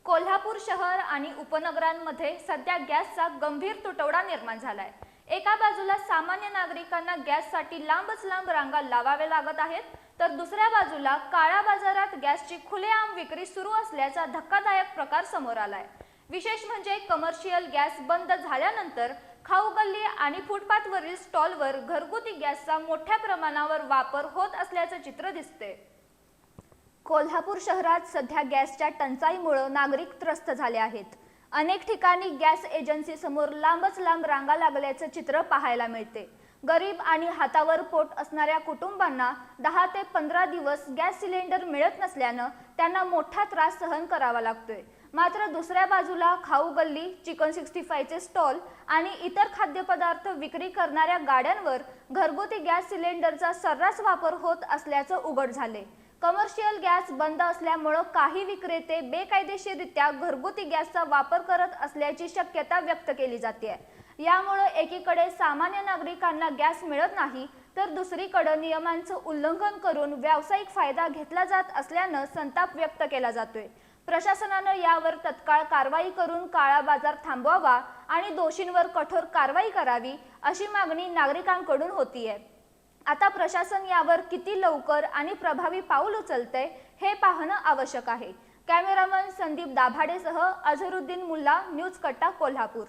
कोल्हापूर शहर आणि उपनगरांमध्ये सध्या गॅसचा गंभीर तुटवडा निर्माण झालाय। एका बाजूला सामान्य नागरिकांना गॅससाठी लांबच लांब रांगा लावावे लागत आहेत, तर दुसऱ्या बाजूला काळा बाजारात गॅसची खुलेआम विक्री सुरू असल्याचा धक्कादायक प्रकार समोर आलाय। विशेष म्हणजे कमर्शियल गॅस बंद झाल्यानंतर खाऊ गल्ली आणि फुटपाथवरील स्टॉलवर घरगुती गॅसचा मोठ्या प्रमाणावर वापर होत असल्याचे चित्र दिसते। कोल्हापूर शहरात सध्या गॅसच्या टंचाईमुळे नागरिक त्रस्त झाले आहेत। अनेक ठिकाणी गॅस एजन्सी समोर लांबच लांब रांगा लागल्याचे चित्र पाहायला मिळते। गरीब आणि हातावर पोट असणाऱ्या कुटुंबांना 10 ते 15 दिवस गॅस सिलेंडर मिळत नसल्याने त्यांना मोठा त्रास सहन करावा लागतोय। मात्र दुसऱ्या बाजूला खाऊ गल्ली, चिकन 65 चे स्टॉल आणि इतर खाद्यपदार्थ विक्री करणाऱ्या गाड्यांवर घरगुती गॅस सिलेंडरचा सर्रास वापर होत असल्याचे उघड झाले। कमर्शियल गॅस बंद असल्यामुळे काही विक्रेते बेकायदेशीररित्या घरगुती गॅसचा वापर करत असल्याची शक्यता व्यक्त केली जाते। यामुळे एकीकडे सामान्य नागरिकांना गॅस मिळत नाही, तर दुसरीकडे नियमांचे उल्लंघन करून व्यावसायिक फायदा घेतला जात असल्याने संताप व्यक्त केला जातोय। प्रशासनाने यावर तत्काळ कारवाई करून काळा बाजार थांबवावा आणि दोषींवर कठोर कारवाई करावी, अशी मागणी नागरिकांकडून होतीये। आता प्रशासन यावर किती लवकर आणि प्रभावी पाऊल उचलते हे पाहणे आवश्यक आहे। कॅमेरामन संदीप दाभाडेसह अझरुद्दीन मुल्ला, न्यूज कट्टा, कोल्हापूर।